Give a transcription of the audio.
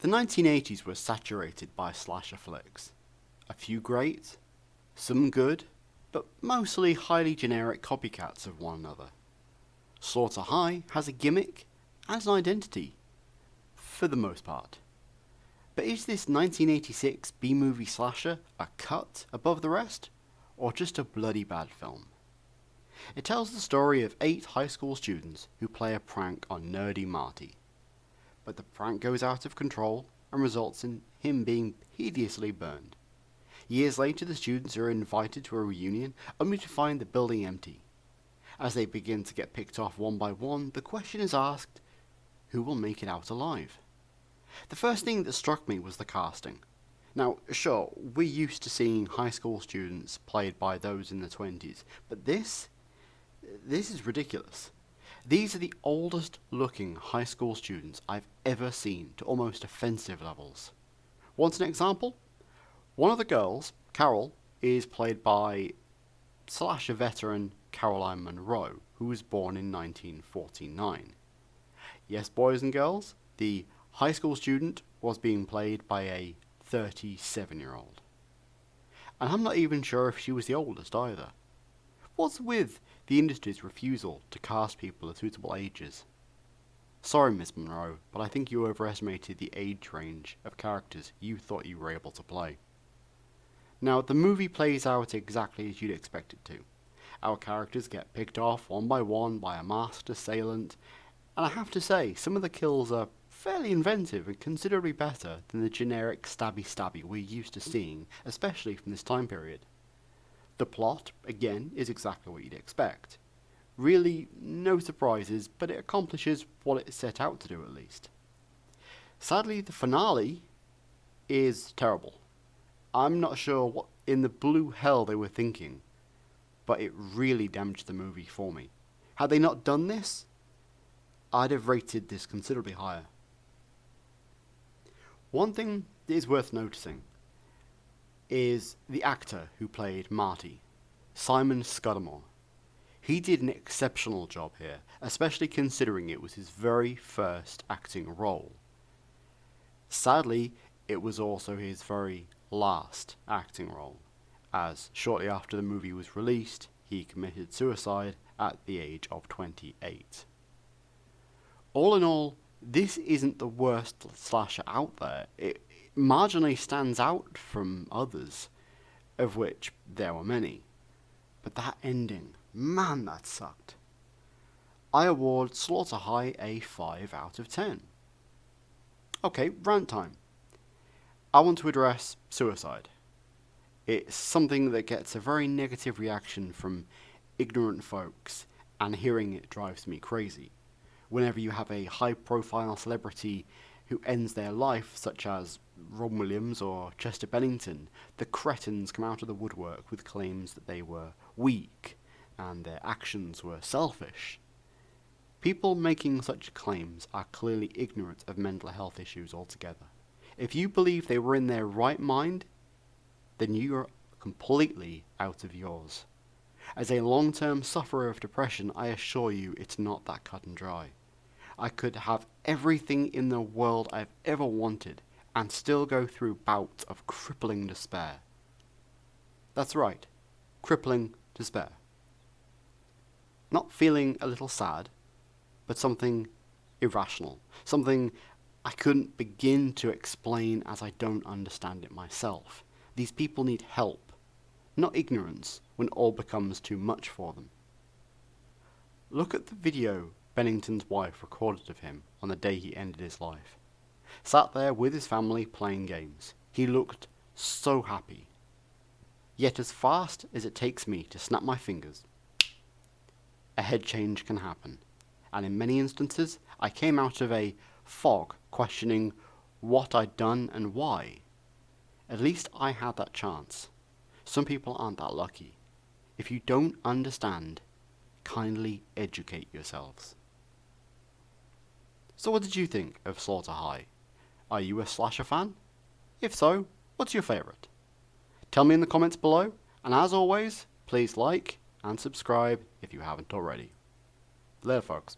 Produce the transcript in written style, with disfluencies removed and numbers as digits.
The 1980s were saturated by slasher flicks. A few great, some good, but mostly highly generic copycats of one another. Slaughter High has a gimmick and an identity, for the most part. But is this 1986 B-movie slasher a cut above the rest, or just a bloody bad film? It tells the story of 8 high school students who play a prank on nerdy Marty. But the prank goes out of control and results in him being hideously burned. Years later, the students are invited to a reunion only to find the building empty. As they begin to get picked off one by one, the question is asked, who will make it out alive? The first thing that struck me was the casting. Now, sure, we're used to seeing high school students played by those in the 20s, but this is ridiculous. These are the oldest looking high school students I've ever seen, to almost offensive levels. Want an example? One of the girls, Carol, is played by slasher veteran Caroline Munro, who was born in 1949. Yes, boys and girls, the high school student was being played by a 37-year-old. And I'm not even sure if she was the oldest either. What's with the industry's refusal to cast people of suitable ages? Sorry, Miss Monroe, but I think you overestimated the age range of characters you thought you were able to play. Now, the movie plays out exactly as you'd expect it to. Our characters get picked off one by a masked assailant, and I have to say, some of the kills are fairly inventive and considerably better than the generic stabby we're used to seeing, especially from this time period. The plot, again, is exactly what you'd expect. Really, no surprises, but it accomplishes what it set out to do at least. Sadly, the finale is terrible. I'm not sure what in the blue hell they were thinking, but it really damaged the movie for me. Had they not done this, I'd have rated this considerably higher. One thing that is worth noticing is the actor who played Marty, Simon Scudamore. He did an exceptional job here, especially considering it was his very first acting role. Sadly, it was also his very last acting role, as shortly after the movie was released, he committed suicide at the age of 28. All in all, this isn't the worst slasher out there. It marginally stands out from others, of which there were many. But that ending, man, that sucked. I award Slaughter High a 5 out of 10. Okay, rant time. I want to address suicide. It's something that gets a very negative reaction from ignorant folks, and hearing it drives me crazy. Whenever you have a high-profile celebrity who ends their life, such as Robin Williams or Chester Bennington, the cretins come out of the woodwork with claims that they were weak and their actions were selfish. People making such claims are clearly ignorant of mental health issues altogether. If you believe they were in their right mind, then you are completely out of yours. As a long-term sufferer of depression, I assure you it's not that cut and dry. I could have everything in the world I've ever wanted and still go through bouts of crippling despair. That's right, crippling despair. Not feeling a little sad, but something irrational, something I couldn't begin to explain as I don't understand it myself. These people need help, not ignorance when all becomes too much for them. Look at the video Bennington's wife recorded of him on the day he ended his life. Sat there with his family playing games. He looked so happy. Yet as fast as it takes me to snap my fingers, a head change can happen. And in many instances, I came out of a fog questioning what I'd done and why. At least I had that chance. Some people aren't that lucky. If you don't understand, kindly educate yourselves. So what did you think of Slaughter High? Are you a slasher fan? If so, what's your favourite? Tell me in the comments below, and as always, please like and subscribe if you haven't already. Later, folks.